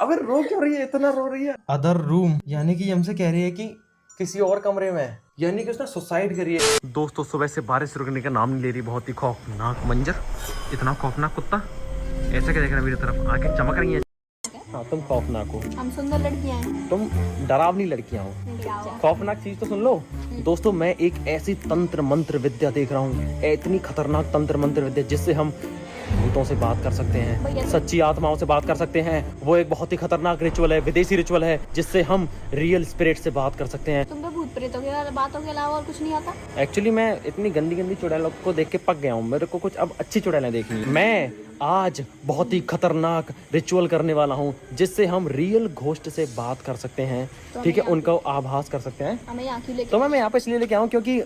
अबे रो क्यों रही है, इतना रो रही है? अदर रूम यानी कि हमसे कह रही है कि किसी और कमरे में है, यानी कि उसने सुसाइड करी है। दोस्तों सुबह से बारिश रुकने का नाम नहीं ले रही, बहुत ही खौफनाक मंजर। इतना खौफनाक कुत्ता ऐसे क्या देख रहा है मेरी तरफ, आंखें चमक रही हैं। हाँ तुम खौफनाक हो, हम सुंदर लड़कियां हैं, तुम डरावनी लड़कियां हो। खौफनाक चीज तो सुन लो दोस्तों, मैं एक ऐसी तंत्र मंत्र विद्या देख रहा हूँ, इतनी खतरनाक तंत्र मंत्र विद्या जिससे हम भूतों से बात कर सकते हैं, सच्ची आत्माओं से बात कर सकते हैं। वो एक बहुत ही खतरनाक रिचुअल है, विदेशी रिचुअल है, जिससे हम रियल स्पिरिट से बात कर सकते हैं। तुम तो भूत प्रेतों के बातों के अलावा और कुछ नहीं आता। एक्चुअली मैं इतनी गंदी गंदी चुड़ैलों को देख के पक गया हूँ, मेरे को कुछ अब अच्छी चुड़ैलें देखनी है। मैं आज बहुत ही खतरनाक रिचुअल करने वाला हूँ, जिससे हम रियल घोस्ट से बात कर सकते हैं, ठीक है, उनका आभास कर सकते हैं। हमें यहाँ क्यों लेके? तो मैं यहाँ पे इसलिए लेके आऊँ क्योंकि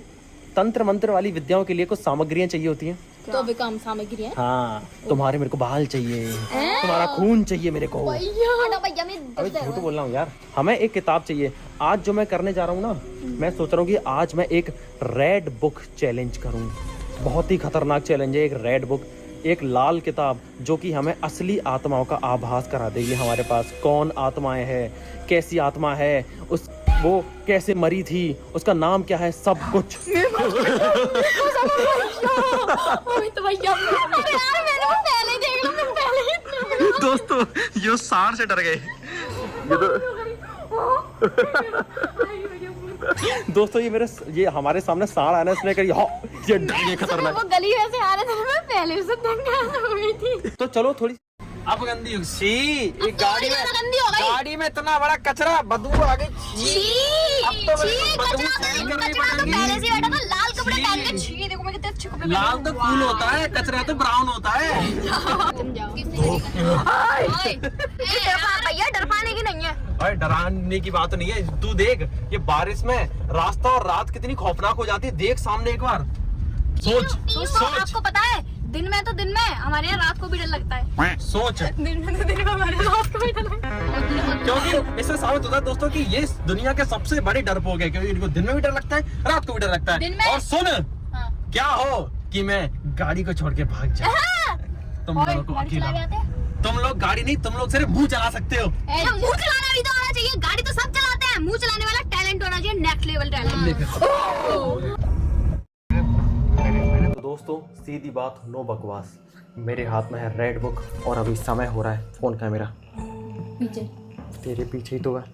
तंत्र मंत्र वाली विद्याओं के लिए कुछ सामग्रियाँ चाहिए होती हैं। तो विकम सामग्री है। हाँ तुम्हारे मेरे को बाल चाहिए, तुम्हारा खून चाहिए मेरे को। भैया मैं अबे झूठ बोल रहा हूँ यार, हमें एक किताब चाहिए। आज जो मैं करने जा रहा हूँ ना, मैं सोच रहा हूँ कि आज मैं एक रेड बुक चैलेंज करूँ। बहुत ही खतरनाक चैलेंज है, एक रेड बुक, एक लाल किताब जो कि हमें असली आत्माओं का आभास करा देगी। हमारे पास कौन आत्माएं हैं, कैसी आत्मा है, उस वो कैसे मरी थी, उसका नाम क्या है, सब कुछ। दोस्तों ये सार से डर गए। दोस्तों ये हमारे सामने साड़ आना, इसने करी ये खतरनाक। वो गली में से आ रहे थे, मैं पहले से दंगा हो गई थी। तो चलो थोड़ी अब गंदी हो गई गाड़ी में इतना बड़ा कचरा, बदबू आ गई। लाल तो फूल होता है, कचरा तो ब्राउन होता है। भैया डर पाने की नहीं है। अरे डराने की बात नहीं है, तू देख ये बारिश में रास्ता और रात कितनी खौफनाक हो जाती है। देख सामने एक बार, सोच। आपको पता है दिन में हमारे यहाँ रात को भी डर लगता है। सोच दिन में हमारे रात को भी डर लगता है, क्योंकि इससे साबित होता है दोस्तों कि ये दुनिया के सबसे बड़े डरपोक है, क्योंकि इनको दिन में भी डर लगता है, रात को भी डर लगता है। और सुन क्या हो कि मैं गाड़ी को छोड़ के भाग जाऊं, तुम लोगों को अकेला। तुम लोग गाड़ी नहीं, तुम लोग सिर्फ मुंह चला सकते हो। मुंह चलाना भी तो आना चाहिए, गाड़ी तो सब चलाते हैं, मुंह चलाने वाला टैलेंट होना चाहिए, नेक्स्ट लेवल टैलेंट। तो दोस्तों सीधी बात, नो बकवास, मेरे हाथ में है रेड बुक और अभी समय हो रहा है, फोन कैमरा पीछे तेरे पीछे ही तो है,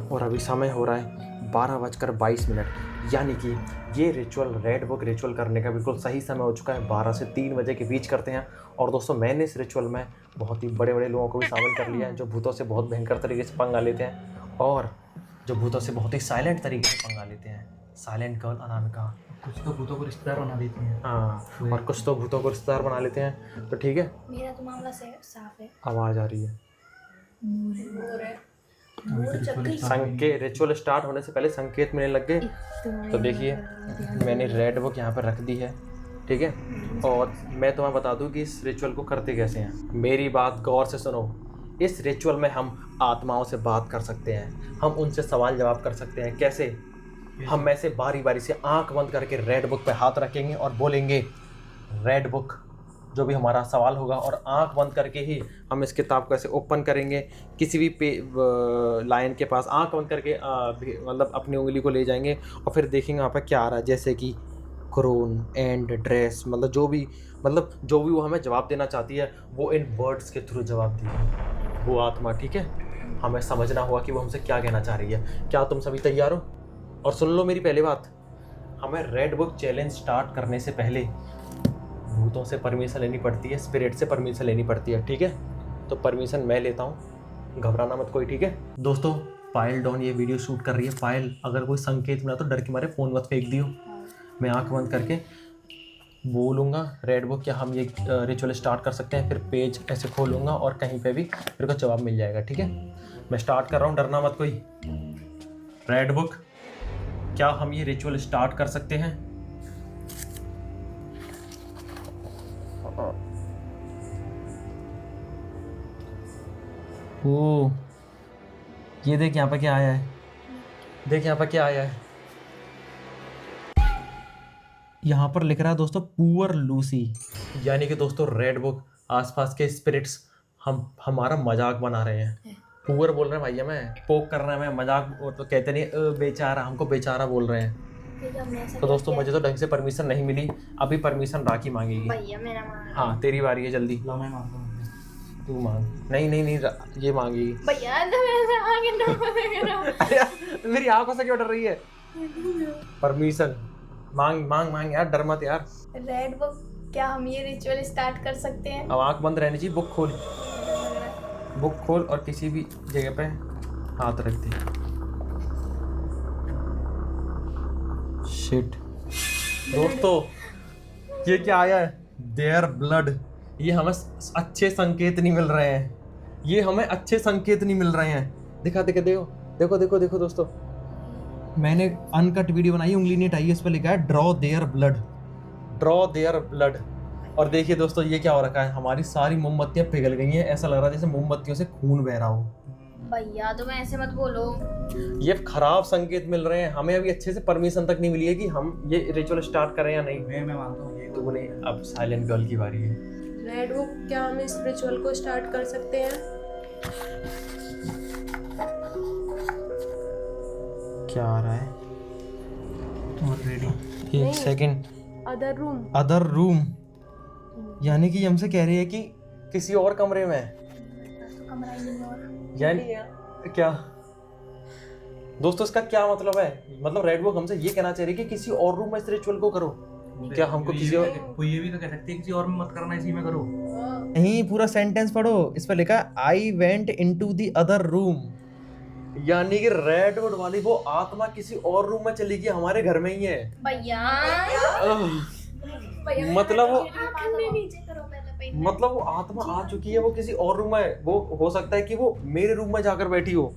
और अभी समय हो रहा है 12:22, यानी कि ये रिचुअल, रेड बुक रिचुअल करने का बिल्कुल सही समय हो चुका है। 12 से 3 बजे के बीच करते हैं। और दोस्तों मैंने इस रिचुअल में बहुत ही बड़े बड़े लोगों को भी शामिल कर लिया है, जो भूतों से बहुत भयंकर तरीके से पंगा लेते हैं, और जो भूतों से बहुत ही साइलेंट तरीके से पंगा लेते हैं। साइलेंट गर्ल अनामिका, कुछ तो भूतों को रिश्तेदार बना देती हैं। हाँ, और कुछ तो भूतों को रिश्तेदार बना लेते हैं। तो ठीक है, मेरा तो मामला साफ है। आवाज़ आ रही है। संकेत, रिचुअल स्टार्ट होने से पहले संकेत मिलने लग गए। तो देखिए मैंने रेड बुक यहाँ पर रख दी है, ठीक है। और मैं तुम्हें बता दूँ कि इस रिचुअल को करते कैसे हैं। मेरी बात गौर से सुनो। इस रिचुअल में हम आत्माओं से बात कर सकते हैं, हम उनसे सवाल जवाब कर सकते हैं। कैसे? हम में से बारी बारी से आंख बंद करके रेड बुक पे हाथ रखेंगे और बोलेंगे रेड बुक, जो भी हमारा सवाल होगा, और आंख बंद करके ही हम इस किताब को ऐसे ओपन करेंगे। किसी भी लाइन के पास आंख बंद करके मतलब अपनी उंगली को ले जाएंगे और फिर देखेंगे वहाँ पर क्या आ रहा है, जैसे कि क्रोन एंड ड्रेस, मतलब जो भी वो हमें जवाब देना चाहती है वो इन वर्ड्स के थ्रू जवाब देगी वो आत्मा, ठीक है। हमें समझना होगा कि वो हमसे क्या कहना चाह रही है। क्या तुम सभी तैयार हो? और सुन लो मेरी पहली बात, हमें रेड बुक चैलेंज स्टार्ट करने से पहले भूतों से परमिशन लेनी पड़ती है, स्पिरिट से परमिशन लेनी पड़ती है, ठीक है। तो परमिशन मैं लेता हूँ, घबराना मत कोई, ठीक है। दोस्तों पायल डॉन ये वीडियो शूट कर रही है। पायल अगर कोई संकेत मिला तो डर के मारे फ़ोन मत फेंक दियो। मैं आंख बंद करके बोलूँगा रेड बुक, क्या हम ये रिचुअल स्टार्ट कर सकते हैं, फिर पेज ऐसे खोलूँगा और कहीं पे भी मेरे को जवाब मिल जाएगा, ठीक है। मैं स्टार्ट कर रहा हूँ, डरना मत कोई। रेड बुक, क्या हम ये रिचुअल स्टार्ट कर सकते हैं? ओ ये देख यहाँ पर क्या आया है, देख यहाँ पर क्या आया है। यहाँ पर लिख रहा है दोस्तों पुअर लूसी, यानी कि दोस्तों रेड बुक, आसपास के स्पिरिट्स हमारा मजाक बना रहे हैं। पुअर बोल रहे हैं भैया, मैं पोक कर रहे हैं, मैं मजाक, वो तो कहते नहीं बेचारा, हमको बेचारा बोल रहे हैं। तो दोस्तों मुझे तो ढंग से परमिशन नहीं मिली, अभी परमिशन राखी मांगेगी। भैया मेरा मांग। हाँ तेरी बारी है, जल्दी लो मैं मांगता हूँ। तू मांग। नहीं नहीं नहीं ये मांगेगी। भैया तो मेरे आगे अरे मेरी आंखों से क्यों डर रही है? परमिशन मांग मांग मांग यार, डर मत यार। रेड बुक, क्या हम ये रिचुअल स्टार्ट कर सकते हैं? अब आंख बंद रहनी चाहिए, बुक खोल, बुक खोल और किसी भी जगह पे हाथ रख दे। शिट दोस्तों ये क्या आया है? Their blood. ये हमें अच्छे संकेत नहीं मिल रहे हैं, ये हमें अच्छे संकेत नहीं मिल रहे हैं। दिखा देखो देखो देखो देखो देखो दोस्तों, मैंने अनकट वीडियो बनाई, उंगली नहीं हटाई, इस पर लिखा है draw their blood, draw their blood. और देखिए दोस्तों ये क्या हो रखा है, हमारी सारी मोमबत्तियां पिघल गई हैं, ऐसा लग रहा है जैसे मोमबत्तियों से खून बह रहा हो। भैया तुम ऐसे मत बोलो। ये खराब संकेत मिल रहे हैं हमें, अभी अच्छे से परमिशन तक नहीं मिली है कि हम ये रिचुअल स्टार्ट करें या नहीं। मैं मानता हूँ ये। तूने अब साइलेंट गर्ल की बारी है। रेड बुक, क्या हम इस रिचुअल को स्टार्ट कर सकते हैं? क्या आ रहा है? ऑलरेडी एक second, other room. Other room, यानी कि हमसे कह रही है कि किसी और कमरे में है। कमरा ही नहीं और। यानी क्या दोस्तों इसका क्या मतलब है? मतलब रेड बुक हमसे ये कहना चाह रही है कि किसी और रूम में इस रिचुअल को करो। क्या हमको किसी और कोई ये भी तो कह सकती है किसी और में मत करना, इसी में करो। नहीं, पूरा सेंटेंस पढ़ो, इस पर लिखा I went into the other room, यानी कि रेडवुड वाली वो आत्मा किसी और रूम में चली गई, हमारे घर में ही है। भैया मतलब वो नीचे करो पहले पे। मतलब वो आत्मा आ चुकी है, वो किसी और रूम में, वो हो सकता है कि वो मेरे रूम में जाकर बैठी हो।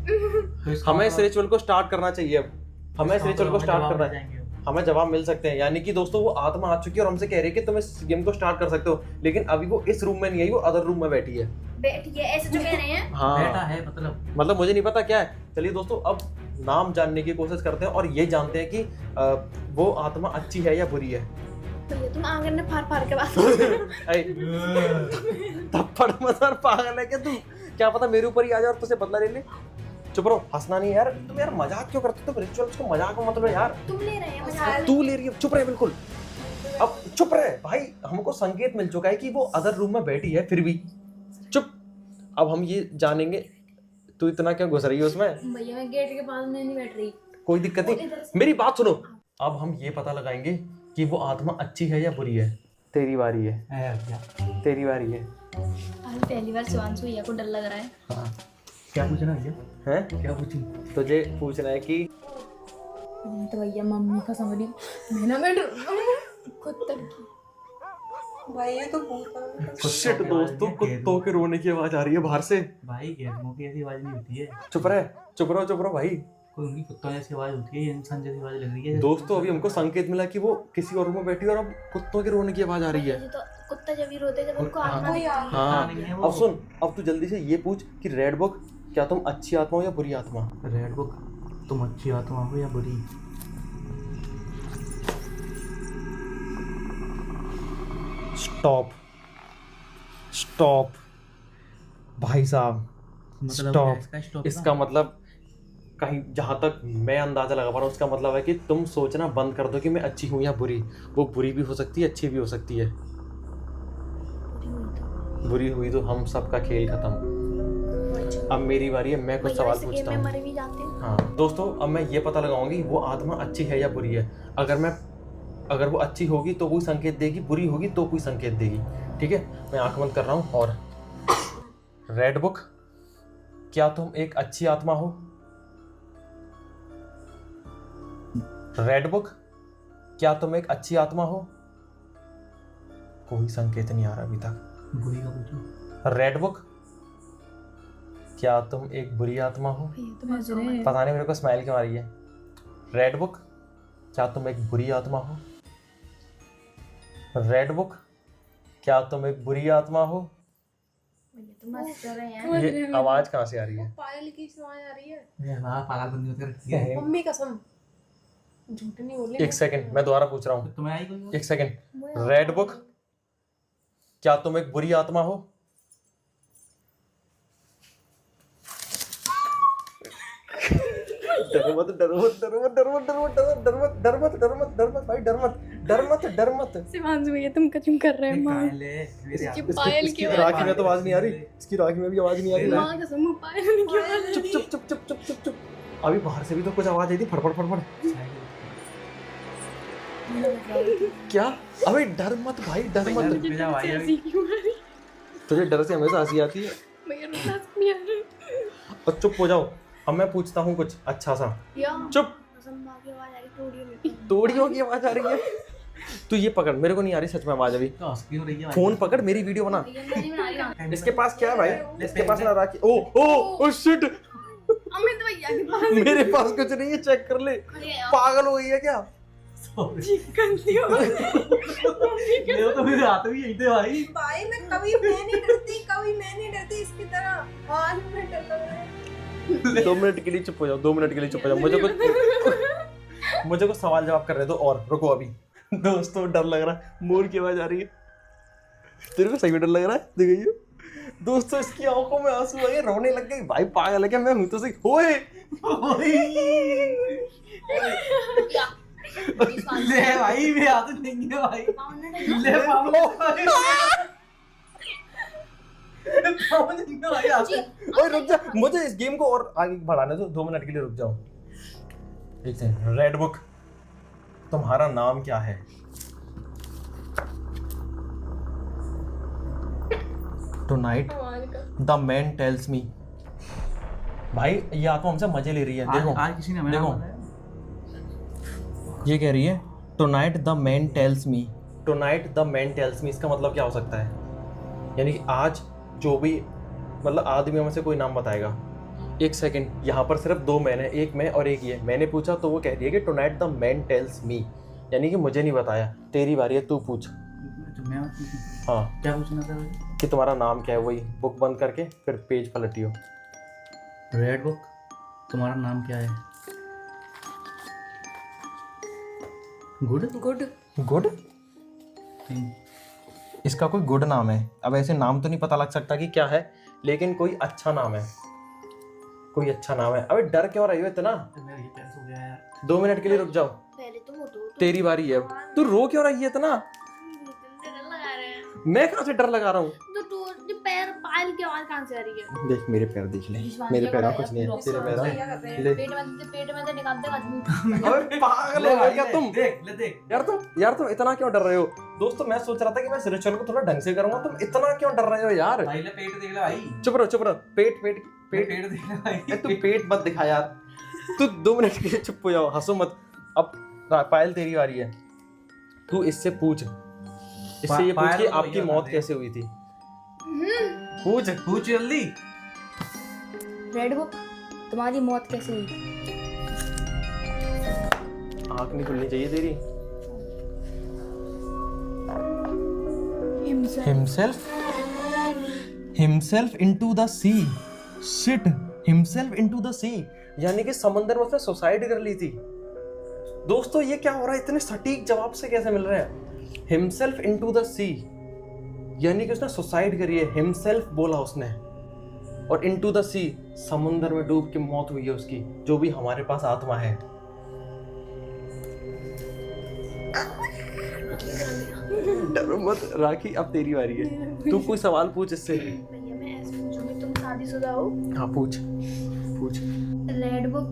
तो इसका हमें इस मतलब- रिचुअल को स्टार्ट करना चाहिए अब, हमें इस रिचुअल को स्टार्ट करना है, हमें जवाब मिल सकते हैं। यानी कि दोस्तों वो आत्मा आ चुकी है और हमसे कह रही है कि तुम इस गेम को स्टार्ट कर सकते हो, लेकिन अभी वो इस रूम में नहीं आई, वो अदर रूम में बैठी है। बैठिए ऐसे जो कह रहे हैं। हाँ बेटा है मतलब मुझे नहीं पता क्या है। चलिए दोस्तों अब नाम जानने की कोशिश करते हैं और ये जानते हैं कि वो आत्मा अच्छी है या बुरी है। भैया तुम आंगन में फाड़ के बात थप्पड़ मत पागल है क्या तू? क्या पता मेरे ऊपर ही आ जाए और तुझे बदला ले ले। चुप रहो, हंसना नहीं यार। तुम यार मजाक क्यों करते हो? तुम रिचुअल्स को मजाक में मतलब यार। तुम ले रहे हैं मजाक। तू ले रही है, चुप रहे बिल्कुल। अब चुप रहे भाई, हमको संकेत मिल चुका है कि वो अदर रूम में बैठी है, फिर भी चुप। अब हम ये जानेंगे, तू इतना क्यों घुस रही है उसमें? भैया मैं गेट के पास में नहीं बैठ रही। कोई दिक्कत नहीं, मेरी बात सुनो। अब हम ये पता लगाएंगे कि वो आत्मा अच्छी है या बुरी है। तेरी बारी है, तेरी बारी है। आज पहली बार शिवांशु भैया को डर लग रहा है। हाँ क्या पूछना भैया? है, क्या पूछूं? तुझे पूछना है कि तो भैया मम्मी का समझ मैं ना मैं खुद तक भाई ये तो भूत शिट दोस्तों, कुत्तों के रोने की आवाज आ रही है बाहर से। भाई गैदमों की ऐसी आवाज नहीं होती है। चुप रहे, चुप रहो भाई। कोई उनकी कुत्तों जैसी आवाज होती है, ये इंसान जैसी आवाज लग रही है। दोस्तों अभी हमको संकेत मिला कि वो किसी और रूम में बैठी है और अब कुत्तों के रोने की आवाज आ रही है। तो कुत्ता जब भी रोते जब उनको आत्मा कोई आ हाँ नहीं है वो। अब सुन, अब तू जल्दी से ये पूछ कि रेड बुक, क्या तुम अच्छी आत्मा हो या बुरी आत्मा? रेड बुक, तुम अच्छी आत्मा हो या बुरी? स्टॉप स्टॉप भाई साहब, स्टॉप। इसका मतलब कहीं जहां तक मैं अंदाजा लगा पा रहा हूँ, उसका मतलब है कि तुम सोचना बंद कर दो कि मैं अच्छी हूँ या बुरी। वो बुरी भी हो सकती है, अच्छी भी हो सकती है। बुरी हुई तो हम सबका खेल खत्म। अब मेरी बारी है, मैं कुछ सवाल पूछता हूँ। मरे भी जाते हैं। हाँ दोस्तों, अब मैं ये पता लगाऊंगी वो आत्मा अच्छी है या बुरी है। अगर वो अच्छी होगी तो कोई संकेत देगी, बुरी होगी तो कोई संकेत देगी। ठीक है, मैं आंख बंद कर रहा हूँ। और रेड बुक, क्या तुम एक अच्छी आत्मा हो? रेड बुक, क्या तुम एक अच्छी आत्मा हो? कोई संकेत नहीं आ रहा अभी तक। बुरी का पूछो। रेड बुक, क्या तुम एक बुरी आत्मा हो? पता नहीं मेरे को स्माइल क्यों आ रही है। रेड बुक, क्या तुम एक बुरी आत्मा हो? रेड बुक, क्या तुम एक बुरी आत्मा हो? तुम हंस रहे हैं। ये आवाज कहाँ से आ रही है? पायल की आवाज आ रही है। ये वहाँ पागल बंदी होकर रखी है। मम्मी कसम, झूठ नहीं बोले। एक सेकंड, मैं दोबारा पूछ रहा हूँ। तुम्हें आई कोई? एक सेकंड। रेड बुक, क्या तुम एक बुरी आत्मा हो? डर मत डर मत डर मत डर मत डर मत डर मत डर मत डर मत डर मत भाई डर मत डर मत डर मत। शिवांशु भैया तुम कचुम कर रहे हो माँ। इसकी पायल की राखी में तो आवाज नहीं आ रही, इसकी राखी में भी आवाज नहीं आ रही। माँ कसम पायल की आवाज। चुप चुप चुप चुप चुप चुप चुप। अभी बाहर से भी तो कुछ आवाज आई थी, फड़फड़ फड़फड़। क्या? अबे डर मत भाई डर मत। तुझे डर से हमेशा हंसी आती है। और चुप हो जाओ, अब मैं पूछता हूँ कुछ अच्छा सा। चुप। तोड़ियों की आवाज आ रही है। तू ये पकड़, मेरे को नहीं आ रही सच में आवाज अभी। फोन पकड़, मेरी वीडियो बना। इसके पास क्या है भाई? इसके पास ना राखी। ओ ओ ओ शिट, अमित भैया के पास। मेरे पास कुछ नहीं है, चेक कर ले। पागल हो गई है क्या? ले तो मेरे हाथ में यही थे भाई। भाई मैं कभी मैं नहीं डरती इसकी तरह। आज मैं डर लग रहा है। 2 मिनट के लिए चुप हो जाओ, 2 मिनट के लिए चुप हो जाओ। मुझे कुछ सवाल जवाब कर रहे दो और रुको अभी। दोस्तों डर लग रहा है, मोर की आवाज आ रही है। तेरे को सही में डर लग रहा है? देखिए दोस्तों, इसकी आंखों में आंसू आ गए, रोने लग गई। भाई पागल है क्या? मैं हूं तो सही। ओए ले भाई, मेरे हाथ में नहीं है भाई। ले पापा ओए रुक जा, मुझे इस गेम को और आगे बढ़ाने दो। 2 मिनट के लिए रुक जाओ। एक सेकंड। रेड बुक, तुम्हारा नाम क्या है? Tonight the man tells me. भाई ये आंखों हमसे मजे ले रही है। देखो आज किसी ने देखो, ये कह रही है tonight the man tells me. Tonight the man tells me, इसका मतलब क्या हो सकता है? यानी कि आज जो भी मतलब आदमियों में से कोई नाम बताएगा। एक सेकंड, यहाँ पर सिर्फ 2 मैन है, एक मैं और एक ये। मैंने पूछा तो वो कह रही है कि tonight the man tells me, यानी कि मुझे नहीं बताया। तेरी बारी है, तू पूछ। हाँ क्या पूछना था भाई? कि तुम्हारा नाम क्या है? वही बुक बंद करके फिर पेज पलटियो। रेड बुक, तुम्हारा नाम क्या है? Good good good? इसका कोई गुड नाम है? अब ऐसे नाम तो नहीं पता लग सकता कि क्या है, लेकिन कोई अच्छा नाम है, कोई अच्छा नाम है। अबे डर क्यों रही हो इतना? 2 मिनट के लिए रुक जाओ, पहले तुम तो तेरी बारी है। तू रो क्यों रही है इतना? लगा रहे हैं मैं कहाँ से डर लगा रहा हूँ? तो पैर पायल की आवाज कहाँ से आ रही है? देख मेरे पैर देख ले, मेरे पैरों कुछ नहीं है, तेरे पैरों ले। पेट में से निकालते हैं। अबे पागल हो गए क्या तुम? देख यार तुम इतना क्यों डर रहे हो? दोस्तों मैं सोच रहा था कि मैं इस रिचुअल को थोड़ा ढंग से करूंगा, तुम इतना क्यों डर रहे हो यार? भाई ले पेट देख ले भाई। चुप रहो। पेट पेट देख ले भाई। तू पेट मत दिखा यार। तू 2 मिनट के लिए चुप हो जाओ, हंसो मत। अब पायल तेरी बारी है, तू इससे पूछ। इससे ये पूछ कि आपकी मौत कैसे हुई थी। पूछ जल्दी। रेड बुक, तुम्हारी मौत कैसे हुई? आँख नहीं खुलनी चाहिए तेरी। Himself into the sea. Shit, himself into the sea. यानी कि समंदर में उसने सुसाइड कर ली थी। दोस्तों ये क्या हो रहा है? इतने सटीक जवाब से कैसे मिल रहे हैं? Himself into the sea, यानी कि उसने सुसाइड करी है। Himself बोला उसने, और into the sea, समुंदर में डूब के मौत हुई है उसकी, जो भी हमारे पास आत्मा है। डरो मत राखी, अब तेरी बारी है। तू कोई सवाल पूछ इससे। भैया मैं ऐसे पूछूंगी, तुम शादीशुदा हो? हाँ पूछ। रेड बुक,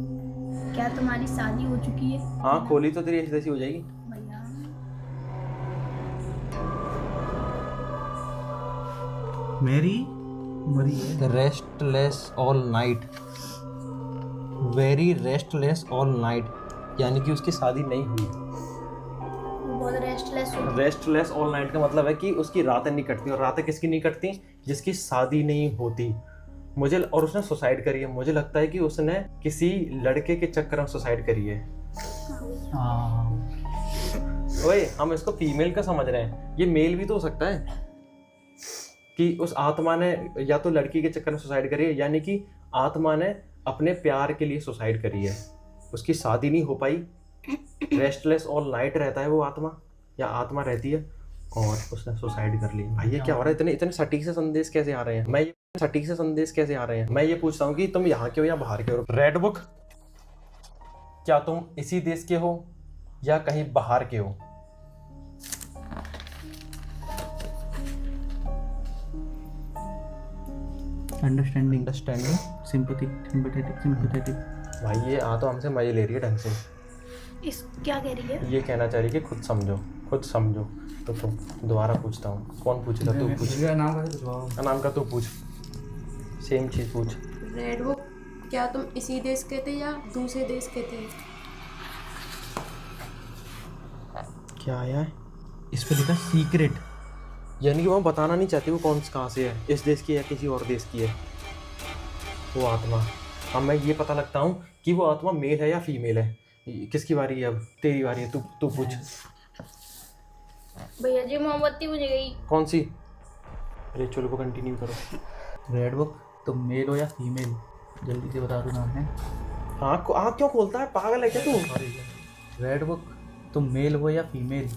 क्या तुम्हारी शादी हो चुकी है? हाँ खोली तो तेरी ऐसी तैसी हो जाएगी। भैया मेरी मरी है। Restless all night, very restless all night, यानी कि उसकी शादी नहीं हुई। बहुत रेस्टलेस हो। रेस्टलेस ऑल नाइट का मतलब है कि उसकी रातें नहीं कटती, और रातें किसकी नहीं कटती? जिसकी शादी नहीं होती। और उसने सुसाइड करी है। मुझे लगता है कि उसने किसी लड़के के चक्कर में सुसाइड करी है। ओए हम इसको फीमेल का समझ रहे हैं, ये मेल भी तो हो सकता है कि उस आत्मा ने या तो लड़की के चक्कर में सुसाइड करी है, यानी कि आत्मा ने अपने प्यार के लिए सुसाइड करी है। उसकी शादी नहीं हो पाई, रेस्टलेस ऑल नाइट रहता है वो आत्मा, या आत्मा रहती है, और उसने सुसाइड कर ली। भाई ये क्या हो रहा है? इतने सटीक से संदेश कैसे आ रहे हैं? मैं ये पूछता हूँ कि तुम यहाँ के हो या बाहर के हो? रेड बुक, क्या तुम इसी देश के हो या कहीं बाहर के हो? Understanding, understanding, sympathetic. भाई ये तो हमसे मजे ले रही है ढंग से। इस क्या कह रही है? ये कहना चाह रही है कि खुद समझो। तो तुम दोबारा पूछता हूँ, कौन पूछेगा? तू पूछ। नाम का तू पूछ, सेम चीज पूछ। रेड बुक, क्या तुम इसी देश के थे या दूसरे देश के थे? क्या आया है? इस पे लिखा सीक्रेट। यानी कि वो बताना नहीं चाहती वो कहाँ से है, इस देश की है किसी और देश की है वो आत्मा। अब मैं ये पता लगता हूँ कि वो आत्मा मेल है या फीमेल है। किसकी बारी है अब? तेरी बारी है, तू पूछ। भैया जी मोमबत्ती बुझ गई। कौन सी? रिचुअल को कंटिन्यू करो। रेड बुक, तुम मेल हो या फीमेल? जल्दी से बता दो नाम है। आँख क्यों खोलता है, पागल है क्या तू? रेड बुक, तुम मेल हो या फीमेल?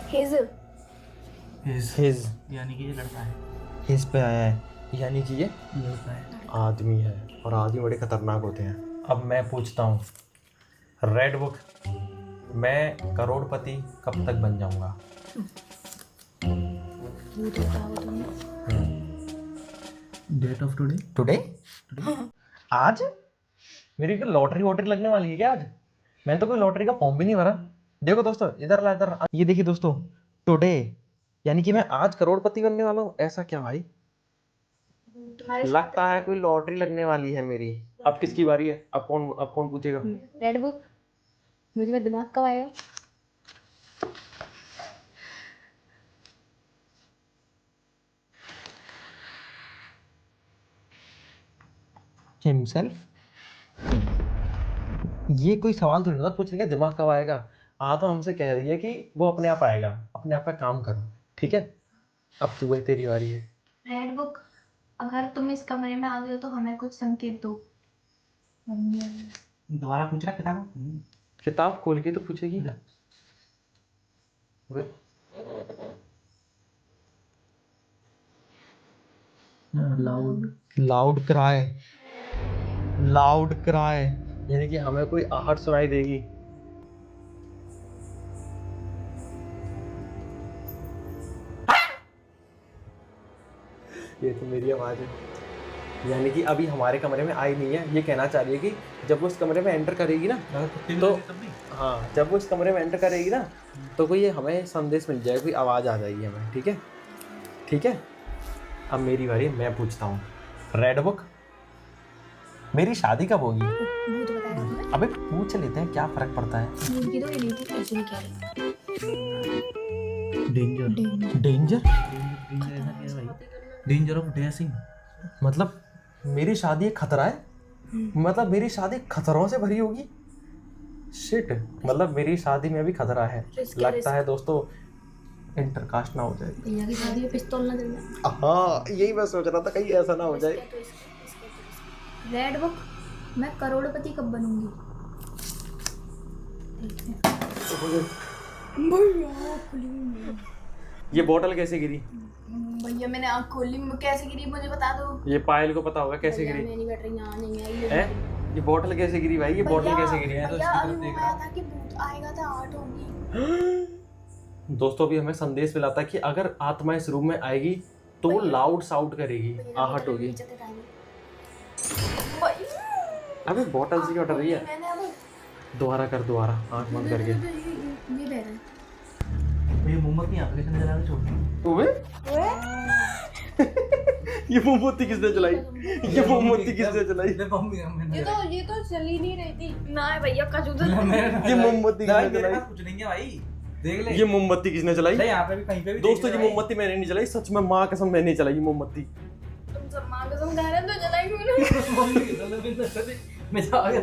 हिज। हिज, यानी कि ये लड़का है। हिज पे आया है, यानी कि ये लड़का है। आदमी है, और आदमी बड़े खतरनाक होते हैं। अब मैं पूछता हूँ, रेड बुक, मैं करोड़पति कब तक बन जाऊंगा? Date of today? टुडे? आज? मेरी लॉटरी वॉटरी लगने वाली है क्या आज? मैंने तो कोई लॉटरी का फॉर्म भी नहीं भरा। देखो दोस्तों, इधर ये देखिए दोस्तों, टुडे यानी कि मैं आज करोड़पति बनने वाला हूँ। ऐसा क्या भाई? लगता है कोई लॉटरी लगने वाली है मेरी। अब किसकी बारी है? अब कौन पूछेगा? रेड बुक, मुझे में दिमाग कब आएगा? हिमसेल्फ? ये कोई सवाल थोड़ी ना पूछने का, दिमाग कब आएगा? तो हमसे कह रही है कि वो अपने आप आएगा, अपने आप पे काम करो, ठीक है? अब तू है, तेरी बारी है। रेड बुक, अगर तुम इस कमरे में आ गए हो तो हमें कुछ संकेत दो। दोबारा पूछ रहा किताब? किताब खोल के तो पूछेगी। लाउड क्राई यानी कि हमें कोई आहट सुनाई देगी। ये तो मेरी आवाज है, यानी कि अभी हमारे कमरे में आई नहीं है। ये कहना चाह रही है कि जब वो इस कमरे में एंटर करेगी ना, तो हाँ, जब वो इस कमरे में एंटर करेगी ना, तो कोई हमें संदेश मिल जाएगा, कोई आवाज़ आ जाएगी हमें, ठीक है? ठीक है, अब मेरी बारी, मैं पूछता हूँ। रेड बुक, मेरी शादी कब होगी? भूत बता रहा हूँ। अबे पूछ लेते हैं, क्या फर्क पड़ता है? भूत की तो ये नहीं थी, ऐसे नहीं कह रही। डेंजर? Danger of dashing. मतलब मेरी शादी एक खतरा है? मतलब मेरी शादी खतरों से भरी होगी? शिट, मतलब मेरी शादी में भी खतरा है। लगता है दोस्तों इंटरकास्ट ना हो जाए। भैया की शादी में पिस्तौल ना चल जाए। हाँ, यही मैं सोच रहा था, कहीं ऐसा ना हो जाए। रेड बुक, मैं करोड़पति कब बनूंगी? ये बोतल कैसे गिरी? भैया मैंने आँख खोली, कैसे गिरी मुझे बता दो। ये पायल को पता होगा कैसे गिरी। मेरी बैटरी यहाँ नहीं आई है? ये बोतल कैसे गिरी भाई? ये बोतल कैसे गिरी है? भैया अभी वो आया था कि भूत आएगा तो आहट होगी। दोस्तों भी हमें संदेश मिला था कि अगर आत्मा इस रूम में आएगी तो वो लाउड साउट करेगी, आहट होगी। अबे बोतल से क्यों डर रही है? दोबारा कर, दोबारा आँख बंद करके। ये बह रहा है। ये मोमबत्ती यहाँ पे किसने जला के छोड़? ओए ये मोमबत्ती किसने जलाई? ये मोमबत्ती किसने जलाई? ये तो चल ही नहीं रही थी ना भैया का जूता। ये मोमबत्ती किसने जलाई? कुछ नहीं है भाई, देख ले। ये मोमबत्ती किसने जलाई? यहाँ पे भी कहीं पे भी दोस्तों ये मोमबत्ती मैंने नहीं जलाई, सच में माँ कसम मैंने नहीं जलाई ये मोमबत्ती। तुम सब माँ कसम खा रहे हो तो जलाई क्यों नहीं? मैं जा गया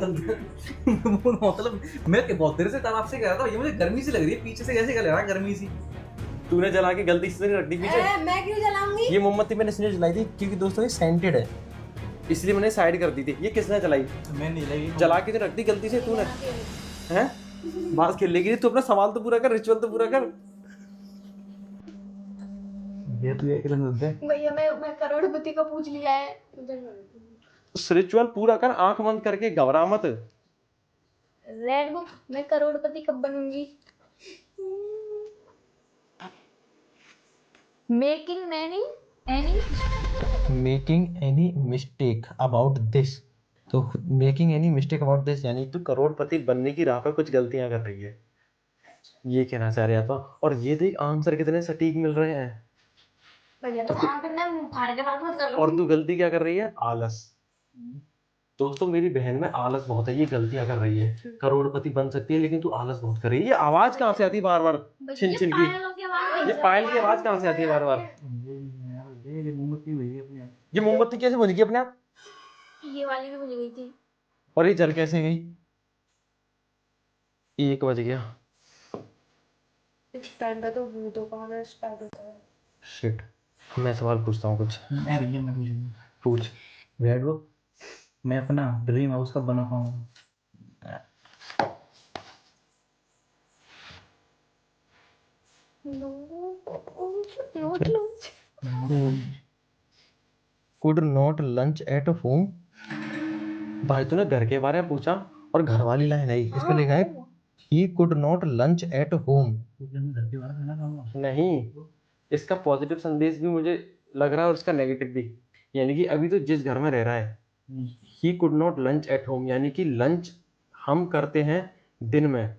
मतलब मैं बहुत देर से तालाब से कह रहा था, ये मुझे गर्मी सी लग रही है पीछे से, कैसे कर रहा है गर्मी सी। तूने जला के गलती से रख दी पीछे। मैं क्यों जलाऊंगी? ये मोमबत्ती मैंने इसलिए जलाई थी क्योंकि दोस्तों ये सेंटेड है, इसलिए मैंने साइड कर दी थी। ये किसने जलाई? मैं नहीं जलाई, जला के तो रख दी गलती से तूने। हैं? बात खेलने के लिए तू अपना सवाल तो पूरा कर, रिचुअल तो पूरा कर। ये तू एक रंग दे भैया मैं करोड़पति का पूछ लिया है। उस रिचुअल पूरा कर, आंख बंद करके, घबरा मत। रेड बुक, मैं करोड़पति कब बनूंगी? Making any mistake about this, तो making any mistake about this यानी तू करोड़पति बनने की राह पर कुछ गलतियां कर रही है, ये कहना चाह रहा था। और ये देख आंसर कितने सटीक मिल रहे हैं। भैया तो काम करना है, मुंह फाड़ के बात मत कर। और तू गलती क्या कर रही है? आलस। दोस्तों मेरी बहन में आलस बहुत है, ये गलतियां कर रही है। करोड़पति बन सकती है लेकिन तू आलस बहुत कर रही है। ये आवाज कहाँ से आती है बार बार छिन छिन की? ये पायल की आवाज कहाँ से आती है बार बार? ये मोमबत्ती कैसे बुझ गई अपने आप? ये वाली भी बुझ गई थी। और ये जल कैसे गई? 1 बज गया। इस टाइम पे तो भूतों का आना स्टार्ट होता है। शिट, मैं सवाल पूछता हूँ कुछ। पूछ। रेड बुक, मैं अपना ड्रीम हाउस कब बना पाऊंगा? Could not lunch at home. भाई तूने घर के बारे में पूछा और घर वाली लाइन आई, इस पे लिखा है he could not lunch at home. नहीं, इसका पॉजिटिव संदेश भी मुझे लग रहा है और इसका नेगेटिव भी। यानी कि अभी तो जिस घर में रह रहा है, he could not lunch at home यानी कि लंच हम करते हैं दिन में,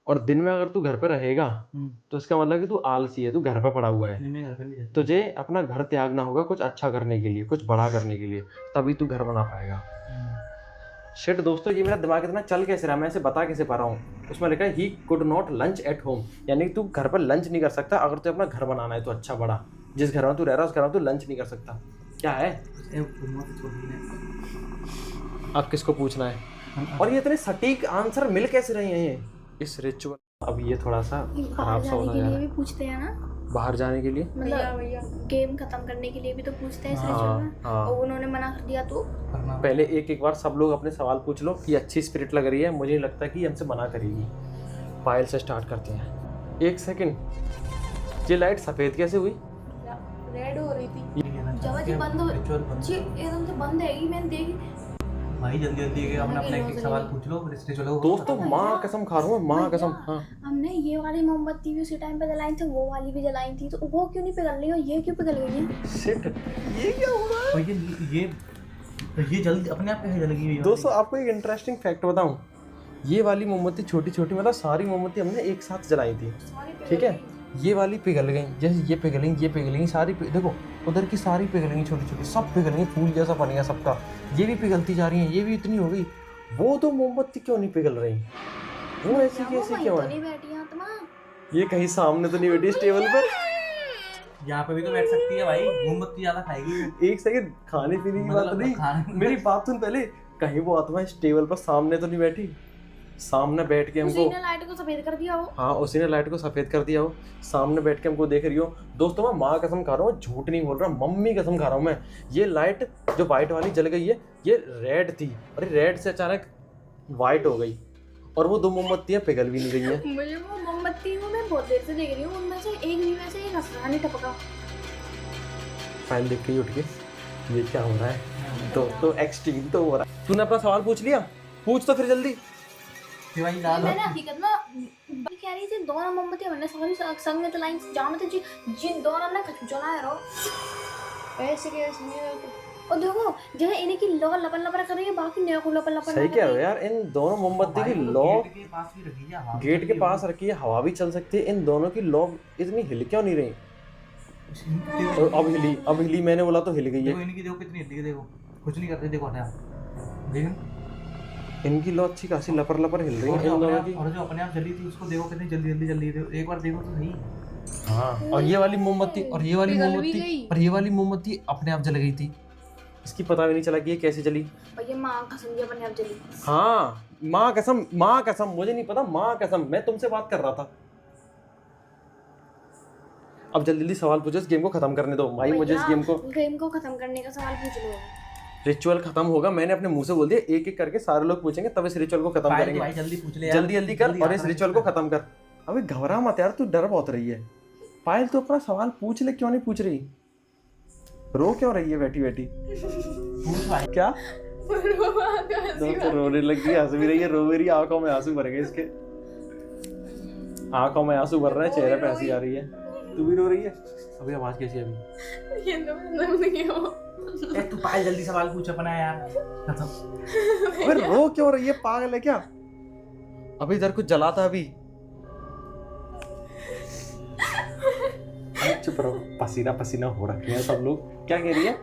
और दिन में अगर तू घर पे रहेगा तो इसका मतलब कि तू आलसी है, तू घर पे पड़ा हुआ है। तुझे अपना घर त्यागना होगा कुछ अच्छा करने के लिए, कुछ बड़ा करने के लिए, तभी तू घर बना पाएगा। शिट दोस्तों, ये मेरा दिमाग इतना चल कैसे रहा, मैं इसे बता कैसे पा रहा हूँ। उसमें लिखा है he could not lunch at home यानी कि तू घर पर लंच नहीं कर सकता। अगर तुझे अपना घर बनाना है तो अच्छा बड़ा, जिस घर में तू रह रहा है उस घर में तू लंच नहीं कर सकता। क्या है? अब किसको पूछना है? और ये इतने सटीक आंसर मिल कैसे रहे हैं ये इस रिचुअल? अब ये थोड़ा सा खराब सा होता है। भी पूछते हैं ना बाहर जाने के लिए, मतलब गेम खत्म करने के लिए भी तो पूछते हैं इस रिचुअल में। और उन्होंने मना कर दिया तो पहले एक बार सब लोग अपने सवाल पूछ लो कि अच्छी स्पिरिट लग रही है, मुझे नहीं लगता कि हमसे मना करेगी। पायल से स्टार्ट करते हैं। 1 सेकंड, ये लाइट सफेद कैसे हुई? रेड हो रही थी जब ये बंद हो एकदम से बंद है, मैंने देखी। भाई जल्दी जल्दी अपना अपना एक सवाल पूछ लो। दोस्तों माँ कसम खा रहा हूँ, माँ कसम। हाँ, हमने ये वाली मोमबत्ती भी उसी टाइम पे जलाई थी, वो वाली भी जलाई थी, तो वो क्यों नहीं पिघल रही और ये क्यों पिघल गई है? शिट, ये क्या हो रहा है? ये जल्दी अपने आप कैसे जल गई? दोस्तों आपको एक इंटरेस्टिंग फैक्ट बताऊं, ये वाली मोमबत्ती छोटी छोटी मतलब सारी मोमबत्ती हमने एक साथ जलाई थी, ठीक है? ये वाली पिघल गई, जैसे ये पिघल गई सारी, देखो उधर की सारी पिघल गई, छोटी छोटी सब पिघल गई, फूल जैसा बन गया सबका। ये भी पिघलती जा रही है, ये भी इतनी हो गई। वो तो मोमबत्ती क्यों नहीं पिघल रही? वो ऐसी कैसे क्यों है? ये कहीं सामने तो नहीं बैठी इस टेबल पर? यहाँ पे भी तो बैठ सकती है भाई, मोमबत्ती ज्यादा खाएगी। 1 सेकंड, खाने पीने की बात नहीं, मेरी बात सुन पहले। कहीं वो आत्मा इस टेबल पर सामने तो नहीं बैठी? सामने बैठ के हमको, उसी ने लाइट को सफेद कर दिया हो। हाँ उसी ने लाइट को सफेद कर दिया हो, सामने बैठ के हमको देख रही हो। दोस्तों मैं माँ कसम खा रहा हूँ, झूठ नहीं बोल रहा, मम्मी कसम खा रहा हूँ मैं। ये लाइट जो व्हाइट वाली जल गई है, ये रेड थी, और रेड से अचानक व्हाइट हो गई, और वो 2 मोमबत्तियाँ पिघल भी नहीं गई है। मुझे वो मोमबत्ती को मैं बहुत देर से देख रही हूँ, उनमें से एक भी में से एक असरा नहीं टपका। फाइल देख के ही उठ के, ये क्या हो रहा है? तो एक्सट्रीम तो हो रहा है। तूने अपना सवाल पूछ लिया? पूछ तो फिर जल्दी। मैंने हकीकत में कह रही थी, दोनों मोमबत्तियां मैंने सारी संग में जलाई, जहाँ में जिन दोनों ने जलाया रहो ऐसे कैसे। और देखो जो इन्हीं की लौ लपन लपन कर रही है, बाकी नया को लपन लपन। सही कह रहे हो यार, इन दोनों मोमबत्ती की लौ गेट के पास रखी है, हवा भी चल सकती है। इन दोनों की लौ इतनी हिल क्यों नहीं रही? अब हिली, मैंने बोला तो हिल गई है। इनकी देखो कितनी हिल गई, देखो कुछ नहीं करते, देखो हटा। इनकी लौ अच्छी खासी लपर लपर हिल रही है इन दोनों की। और जो अपने आप जली थी उसको देखो कितनी जल्दी जल्दी जल रही है, एक बार देखो तो सही। हाँ, और ये वाली मोमबत्ती और ये वाली मोमबत्ती अपने आप जल गई थी, इसकी पता भी नहीं चला कि ये कैसे जली। और ये माँ कसम ये अपने आप जली। हाँ माँ कसम, मुझे नहीं पता, माँ कसम, मैं तुमसे बात कर रहा था। अब जल्दी जल्दी सवाल पूछो, इस गेम को खत्म करने दो भाई, मुझे इस गेम को खत्म करने का सवाल पूछ लो। रिचुअल खत्म होगा, मैंने अपने मुंह से बोल दिया, एक एक करके सारे लोग पूछेंगे, तब इस रिचुअल को खत्म करेंगे। भाई जल्दी पूछ ले, जल्दी कर और इस रिचुअल को खत्म कर। अबे घबरा मत यार, तू डर बहुत रही है। पायल तू अपना सवाल पूछ ले, क्यों नहीं पूछ रही? रो क्यों रही है बैठी बैठी? पूछ भाई। क्या दोस्तों रोने लगी, हंस भी रही है, रो भी रही है, आंखों में आंसू भर गए इसके, आंखों में आंसू भर रहे हैं, चेहरे पे हंसी आ रही है। तू भी रो रही है? अभी आवाज कैसी है अभी? ये तो मैं नहीं हूँ। ए तू पायल जल्दी सवाल पूछ अपना यार। खत्म। अबे रो क्यों रही है, पागल है क्या? अभी इधर कुछ जला था अभी। चुप रहो, पसीना पसीना हो रखे हैं सब लोग। क्या कह रही है?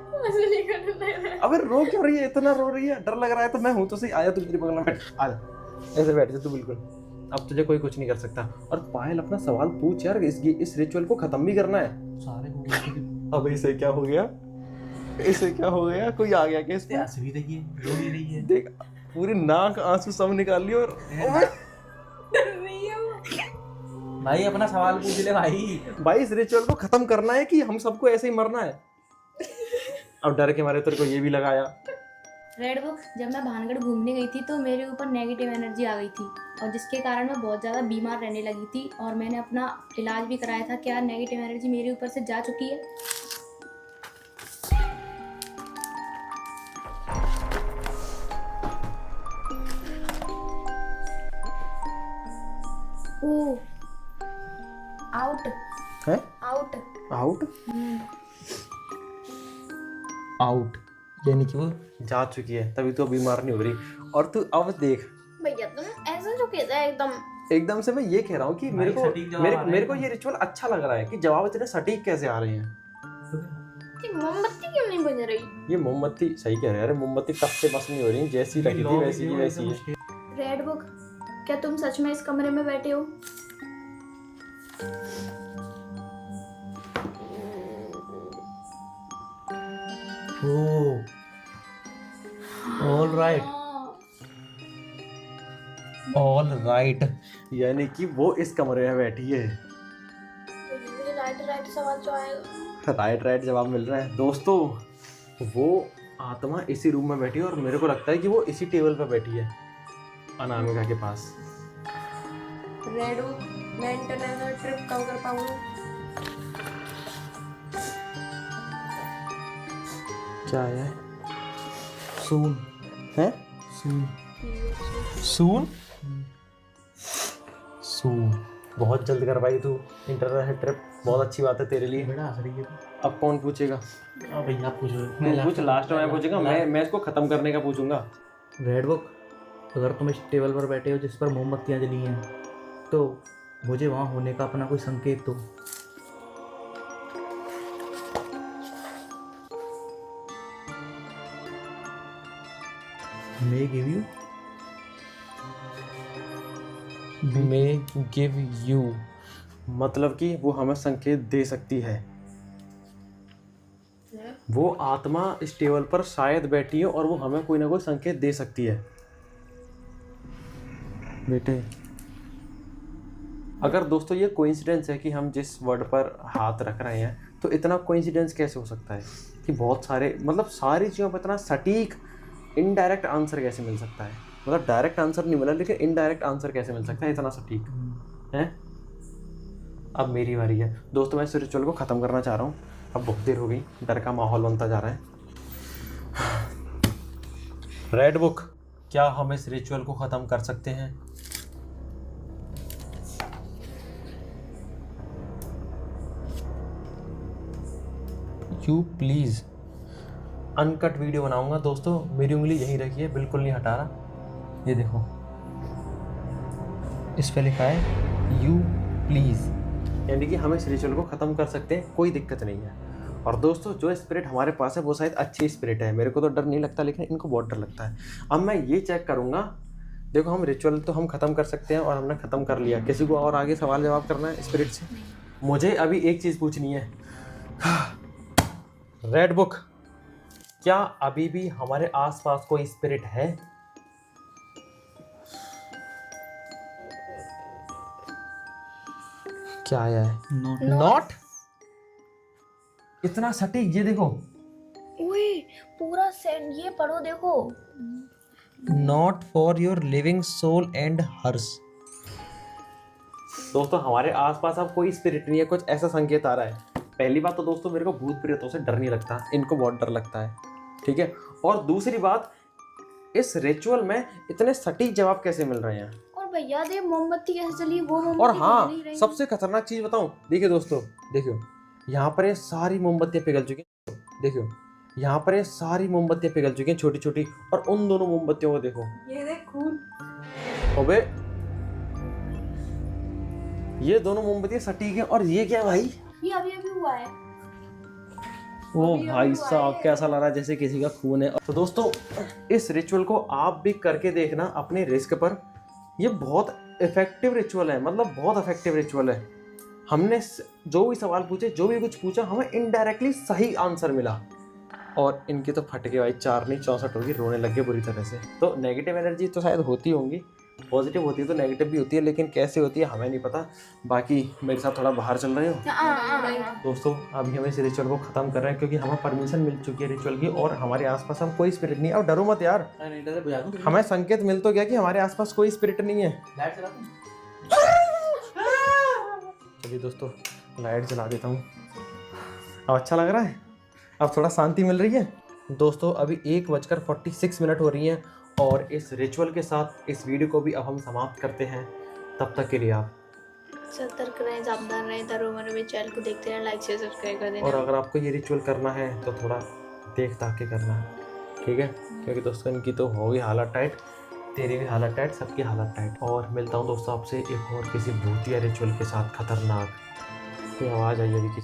अबे रो क्यों रही है, इतना रो रही है? डर लग रहा है तो मैं हूं तो सही। आया तू मेरी बगल में बैठ, आ जा, ऐसे बैठ जा तू बिल्कुल। अब तुझे कोई कुछ नहीं कर सकता। और पायल अपना सवाल पूछ यार, इस रिचुअल को खत्म भी करना है। सारे हो गए। अब इसे क्या हो गया, इसे क्या हो गया? कोई आ गया क्या इसमें? हंस भी रही है, रो भी रही है। देख पूरी नाक आंसू सब निकाल लिया। और भाई अपना सवाल पूछ ले भाई। भाई इस रिचुअल को खत्म करना है कि हम सबको ऐसे ही मरना है? अब डर के मारे तेरे को ये भी लगाया। रेड बुक, जब मैं भानगढ़ घूमने गई थी तो मेरे ऊपर नेगेटिव एनर्जी आ गई थी और जिसके कारण मैं बहुत ज़्यादा बीमार रहने लगी थी और मैंने अपना इलाज भी कराया था। क्या नेगेटिव एनर्जी मेरे ऊपर से जा चुकी है? ओह, आउट है? आउट आउट आउट यानी कि वो जा चुकी है, तभी तो बीमार नहीं हो रही। और तू अब देख भैया, तुम ऐसा जो कहता है एकदम से मैं ये कह रहा हूँ कि मेरे को ये रिचुअल अच्छा लग रहा है कि जवाब इतने सटीक कैसे आ रहे हैं। मोमबत्ती क्यों नहीं बन रही? ये मोमबत्ती सही कह रहे हैं, अरे मोमबत्ती तब से बस नहीं हो रही, जैसी रखी थी वैसी की वैसी है। रेड बुक, क्या तुम सच में इस कमरे में बैठे हो? ऑल राइट, ऑल राइट, यानी कि वो इस कमरे में बैठी है। राइट सवाल जो आएगा, राइट जवाब मिल रहा है। दोस्तों वो आत्मा इसी रूम में बैठी है और मेरे को लगता है कि वो इसी टेबल पर बैठी है अनामिका के पास। रेड बुक, मैं इंटरनेशनल ट्रिप कब कर पाऊंगा? क्या है? सून है? सून सून सून बहुत जल्द कर पाई तू इंटरनेशनल ट्रिप, बहुत अच्छी बात है तेरे लिए। बड़ा हंस रही है। अब कौन पूछेगा? भैया आप पूछो। पूछ, लास्ट में मैं पूछूंगा। मैं इसको खत्म करने का पूछूंगा। रेड बुक, अगर तुम इस टेबल पर बैठे हो जिस पर मोमबत्तियां जली हैं तो मुझे वहां होने का अपना कोई संकेत दो। May give you मतलब कि वो हमें संकेत दे सकती है। वो आत्मा इस टेबल पर शायद बैठी है और वो हमें कोई ना कोई संकेत दे सकती है। बेटे अगर दोस्तों ये कोइंसिडेंस है कि हम जिस वर्ड पर हाथ रख रहे हैं, तो इतना कोइंसिडेंस कैसे हो सकता है कि बहुत सारे मतलब सारी चीज़ों पर इतना सटीक इनडायरेक्ट आंसर कैसे मिल सकता है? मतलब डायरेक्ट आंसर नहीं मिला लेकिन इनडायरेक्ट आंसर कैसे मिल सकता है इतना सटीक है? अब मेरी बारी है दोस्तों, मैं इस रिचुअल को ख़त्म करना चाह रहा हूँ। अब बहुत देर हो गई, डर का माहौल बनता जा रहा है। रेड बुक, क्या हम इस रिचुअल को ख़त्म कर सकते हैं? You please. अनकट वीडियो बनाऊंगा दोस्तों, मेरी उंगली यहीं रखी है, बिल्कुल नहीं हटा रहा। ये देखो इस पे लिखा है यू प्लीज़, यानी कि हम इस रिचुअल को ख़त्म कर सकते हैं, कोई दिक्कत नहीं है। और दोस्तों जो स्पिरिट हमारे पास है वो शायद अच्छी स्पिरिट है, मेरे को तो डर नहीं लगता लेकिन इनको बहुत डर लगता है। अब मैं ये चेक करूँगा। देखो हम रिचुअल तो हम ख़त्म कर सकते हैं और हमने ख़त्म कर लिया। किसी को और आगे सवाल जवाब करना है स्पिरिट से? मुझे अभी एक चीज़ पूछनी है। रेड बुक, क्या अभी भी हमारे आसपास कोई स्पिरिट है? क्या आया है? नॉट। इतना सटीक, ये देखो। ओए पूरा सेट ये पढ़ो देखो। Not for your living soul and hers. दोस्तों हमारे आसपास अब कोई स्पिरिट नहीं है, कुछ ऐसा संकेत आ रहा है। पहली बात तो दोस्तों मेरे को भूत प्रेतों से डर नहीं लगता, इनको बहुत डर लगता है, ठीक है। और दूसरी बात, इस रिचुअल में इतने सटीक जवाब कैसे मिल रहे हैं। और भैया दे मोमबत्ती कैसे चली, वो मोमबत्ती और जल हाँ, नहीं रही। सबसे खतरनाक चीज बताऊं, देखिए दोस्तों, देखियो यहाँ पर ये सारी मोमबत्तियां पिघल चुकी हैं। देखियो यहाँ पर ये सारी मोमबत्तियां पिघल चुकी हैं छोटी छोटी, और उन दोनों मोमबत्तियों को देखो, ये देख खून। अबे ये दोनों मोमबत्तियां सटीक है, और ये क्या भाई, ये अभी अभी हुआ है। ओ अभी भाई हुआ साहब है। कैसा लग रहा है जैसे किसी का खून है। तो दोस्तों इस रिचुअल को आप भी करके देखना अपने रिस्क पर। ये बहुत इफेक्टिव रिचुअल है, मतलब बहुत इफेक्टिव रिचुअल है। हमने जो भी सवाल पूछे, जो भी कुछ पूछा, हमें इनडायरेक्टली सही आंसर मिला। और इनकी तो फट के भाई 4 नहीं 64 होगी, रोने लग गए बुरी तरह से। तो नेगेटिव एनर्जी तो शायद होती होंगी, पॉजिटिव होती है तो नेगेटिव भी होती है, लेकिन कैसे होती है हमें नहीं पता। बाकी मेरे साथ थोड़ा बाहर चल रहे हो दोस्तों। अभी हम इस रिचुअल को खत्म कर रहे हैं क्योंकि हमें परमिशन मिल चुकी है रिचुअल की, और हमारे आसपास हम कोई स्पिरिट नहीं है। और डरो मत यार, हमें संकेत मिल तो गया कि हमारे आसपास कोई स्पिरिट नहीं है। चलिए दोस्तों लाइट जला देता हूँ, अब अच्छा लग रहा है, अब थोड़ा शांति मिल रही है। दोस्तों अभी 1:46 हो रही हैं, और इस रिचुअल के साथ इस वीडियो को भी अब हम समाप्त करते हैं। तब तक के लिए आप सतर्क रहें, सावधान रहें, दर उम्र में चैनल को देखते रहें, लाइक शेयर सब्सक्राइब कर देना। और अगर आपको ये रिचुअल करना है तो थोड़ा देख ताक के करना है, ठीक है, क्योंकि दोस्तों इनकी तो होगी हालत टाइट, तेरी भी हालत टाइट, सबकी हालत टाइट। और मिलता हूँ दोस्तों आपसे एक और किसी भूतिया रिचुअल के साथ, खतरनाक। कोई आवाज़ आई अभी किसी